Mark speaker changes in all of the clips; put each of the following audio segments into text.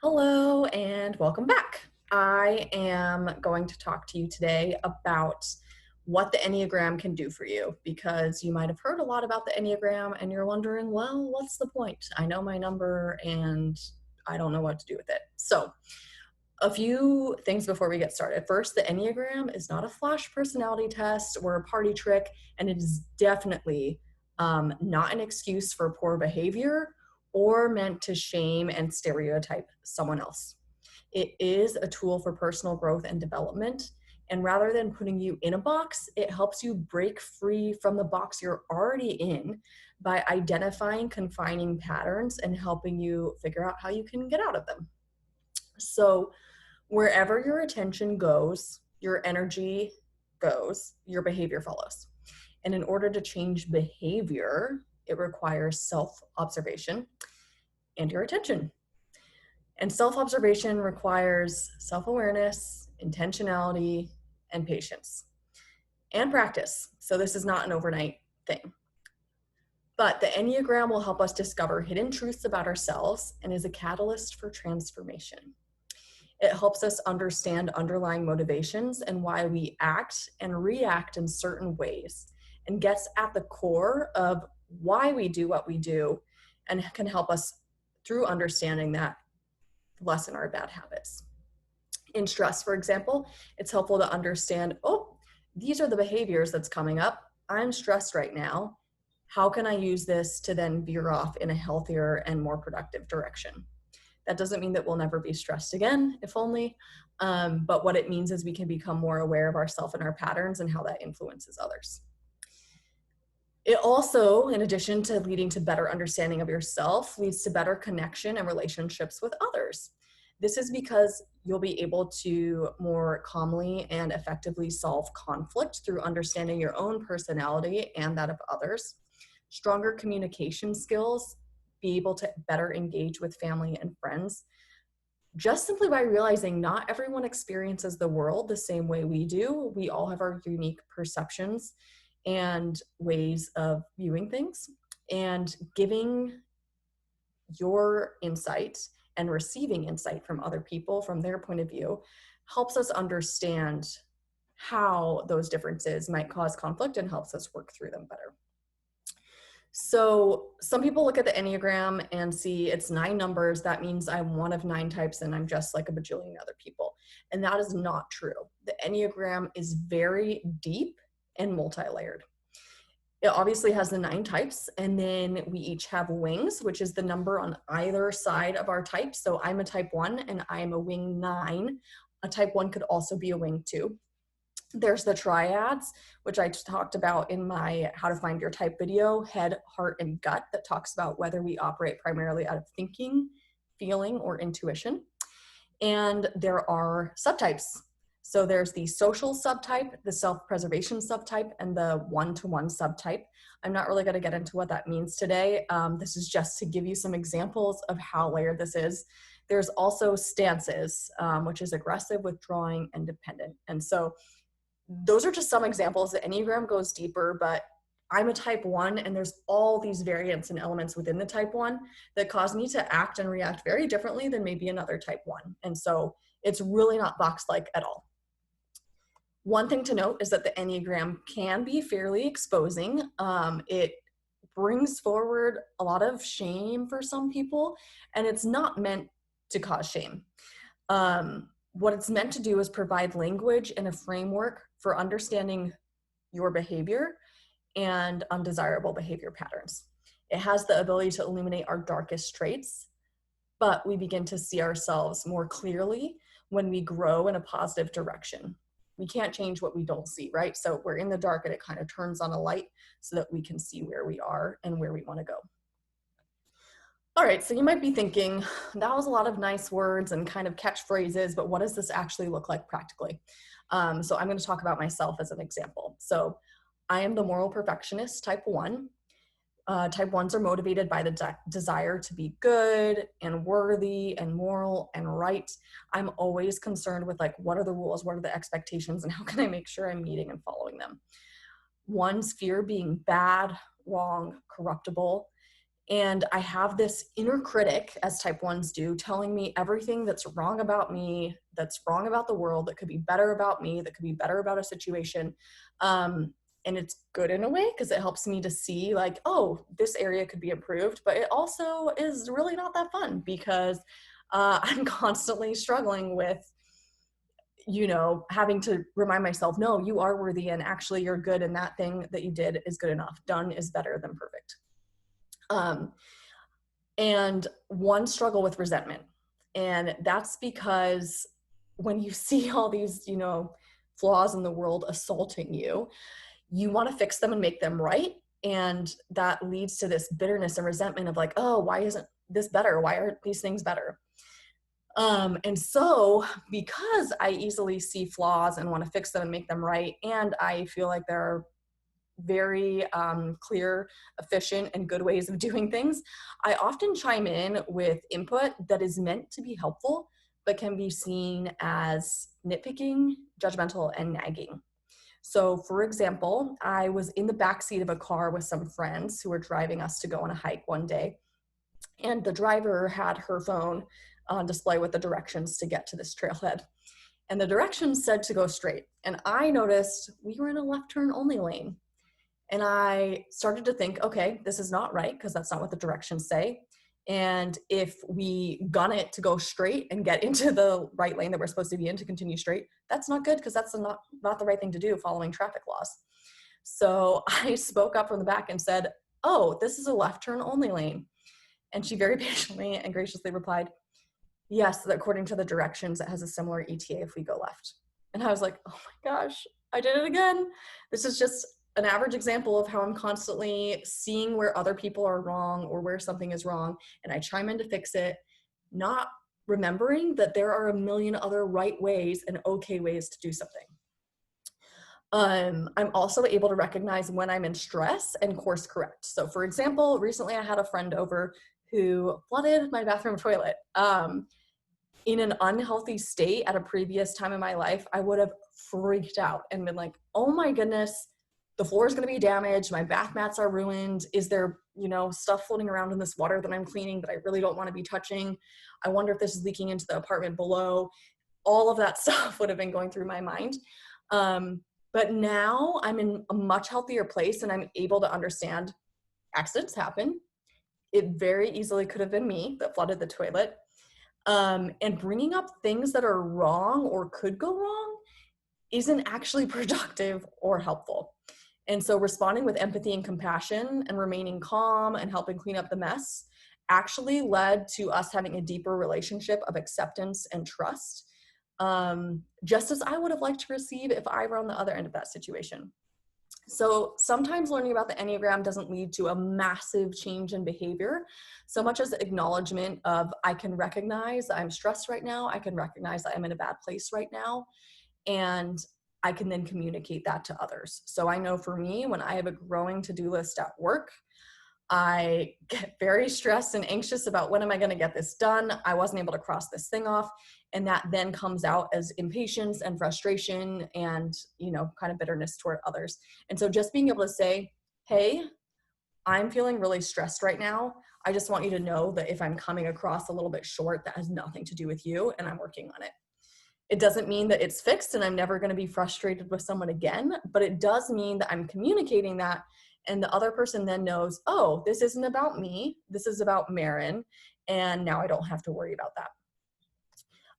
Speaker 1: Hello and welcome back. I am going to talk to you today about what the Enneagram can do for you because you might have heard a lot about the Enneagram and you're wondering, well, what's the point? I know my number and I don't know what to do with it. So, a few things before we get started. First, the Enneagram is not a flash personality test or a party trick, and it is definitely not an excuse for poor behavior or meant to shame and stereotype someone else. It is a tool for personal growth and development. And rather than putting you in a box, it helps you break free from the box you're already in by identifying confining patterns and helping you figure out how you can get out of them. So, wherever your attention goes, your energy goes, your behavior follows. And in order to change behavior, it requires self observation and your attention. And self observation requires self awareness, intentionality, and patience and practice. So, this is not an overnight thing. But the Enneagram will help us discover hidden truths about ourselves and is a catalyst for transformation. It helps us understand underlying motivations and why we act and react in certain ways, and gets at the core of why we do what we do and can help us through understanding that lessen our bad habits. In stress, for example, it's helpful to understand, oh, these are the behaviors that's coming up. I'm stressed right now. How can I use this to then veer off in a healthier and more productive direction? That doesn't mean that we'll never be stressed again, if only. But what it means is we can become more aware of ourselves and our patterns and how that influences others. It also, in addition to leading to better understanding of yourself, leads to better connection and relationships with others. This is because you'll be able to more calmly and effectively solve conflict through understanding your own personality and that of others. Stronger communication skills, be able to better engage with family and friends, just simply by realizing not everyone experiences the world the same way we do. We all have our unique perceptions and ways of viewing things, and giving your insight and receiving insight from other people from their point of view helps us understand how those differences might cause conflict and helps us work through them better. So some people look at the Enneagram and see it's 9 numbers. That means I'm one of 9 types and I'm just like a bajillion other people. And that is not true. The Enneagram is very deep and multi-layered. It obviously has the 9 types, and then we each have wings, which is the number on either side of our type. So I'm a type 1 and I'm a wing 9. A type 1 could also be a wing 2. There's the triads, which I talked about in my How to Find Your Type video, head, heart, and gut, that talks about whether we operate primarily out of thinking, feeling, or intuition. And there are subtypes. So there's the social subtype, the self-preservation subtype, and the one-to-one subtype. I'm not really going to get into what that means today. This is just to give you some examples of how layered this is. There's also stances, which is aggressive, withdrawing, and dependent. And so those are just some examples. The Enneagram goes deeper, but I'm a type 1, and there's all these variants and elements within the type 1 that cause me to act and react very differently than maybe another type 1. And so it's really not box-like at all. One thing to note is that the Enneagram can be fairly exposing. It brings forward a lot of shame for some people, and it's not meant to cause shame. What it's meant to do is provide language and a framework for understanding your behavior and undesirable behavior patterns. It has the ability to illuminate our darkest traits, but we begin to see ourselves more clearly when we grow in a positive direction. We can't change what we don't see, right? So we're in the dark and it kind of turns on a light so that we can see where we are and where we want to go. All right, so you might be thinking, that was a lot of nice words and kind of catchphrases, but what does this actually look like practically? So I'm going to talk about myself as an example. So I am the moral perfectionist, type 1. Type 1s are motivated by the desire to be good and worthy and moral and right. I'm always concerned with, like, what are the rules, what are the expectations, and how can I make sure I'm meeting and following them? Ones fear being bad, wrong, corruptible, And I have this inner critic, as type ones do, telling me everything that's wrong about me, that's wrong about the world, that could be better about me, that could be better about a situation. And it's good in a way because it helps me to see like, oh, this area could be improved, but it also is really not that fun because I'm constantly struggling with, having to remind myself, no, you are worthy and actually you're good and that thing that you did is good enough. Done is better than perfect. And one struggle with resentment. And that's because when you see all these, flaws in the world assaulting you, you want to fix them and make them right. And that leads to this bitterness and resentment of like, oh, why isn't this better? Why aren't these things better? And so because I easily see flaws and want to fix them and make them right, and I feel like there are very clear, efficient, and good ways of doing things, I often chime in with input that is meant to be helpful, but can be seen as nitpicking, judgmental, and nagging. So, for example, I was in the backseat of a car with some friends who were driving us to go on a hike one day, and the driver had her phone on display with the directions to get to this trailhead. And the directions said to go straight. And I noticed we were in a left turn only lane. And I started to think, okay, this is not right because that's not what the directions say. And if we gun it to go straight and get into the right lane that we're supposed to be in to continue straight, that's not good because that's not the right thing to do following traffic laws. So I spoke up from the back and said, oh, this is a left turn only lane. And she very patiently and graciously replied, yes, according to the directions, it has a similar ETA if we go left. And I was like, oh my gosh, I did it again. This is just an average example of how I'm constantly seeing where other people are wrong or where something is wrong, and I chime in to fix it, not remembering that there are a million other right ways and okay ways to do something. I'm also able to recognize when I'm in stress and course correct. So for example, recently I had a friend over who flooded my bathroom toilet. In an unhealthy state at a previous time in my life, I would have freaked out and been like, oh my goodness, the floor is going to be damaged. My bath mats are ruined. Is there, stuff floating around in this water that I'm cleaning that I really don't want to be touching? I wonder if this is leaking into the apartment below. All of that stuff would have been going through my mind. But now I'm in a much healthier place and I'm able to understand accidents happen. It very easily could have been me that flooded the toilet. And bringing up things that are wrong or could go wrong isn't actually productive or helpful. And so responding with empathy and compassion and remaining calm and helping clean up the mess actually led to us having a deeper relationship of acceptance and trust, just as I would have liked to receive if I were on the other end of that situation. So sometimes learning about the Enneagram doesn't lead to a massive change in behavior, so much as acknowledgement of I can recognize I'm stressed right now, I can recognize that I'm in a bad place right now, and I can then communicate that to others. So I know for me, when I have a growing to-do list at work, I get very stressed and anxious about when am I going to get this done? I wasn't able to cross this thing off. And that then comes out as impatience and frustration and, kind of bitterness toward others. And so just being able to say, hey, I'm feeling really stressed right now. I just want you to know that if I'm coming across a little bit short, that has nothing to do with you and I'm working on it. It doesn't mean that it's fixed and I'm never going to be frustrated with someone again, but it does mean that I'm communicating that and the other person then knows, oh, this isn't about me, this is about Marin, and now I don't have to worry about that.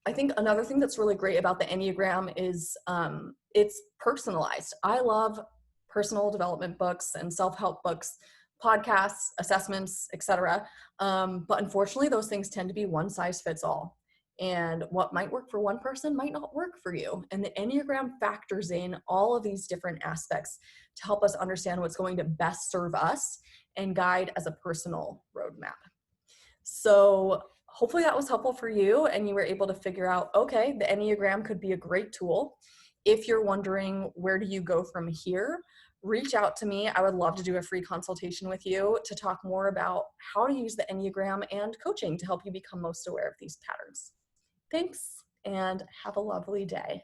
Speaker 1: I think another thing that's really great about the Enneagram is it's personalized. I love personal development books and self-help books, podcasts, assessments, etc. But unfortunately, those things tend to be one size fits all. And what might work for one person might not work for you. And the Enneagram factors in all of these different aspects to help us understand what's going to best serve us and guide as a personal roadmap. So hopefully that was helpful for you and you were able to figure out, okay, the Enneagram could be a great tool. If you're wondering where do you go from here, reach out to me. I would love to do a free consultation with you to talk more about how to use the Enneagram and coaching to help you become most aware of these patterns. Thanks and have a lovely day.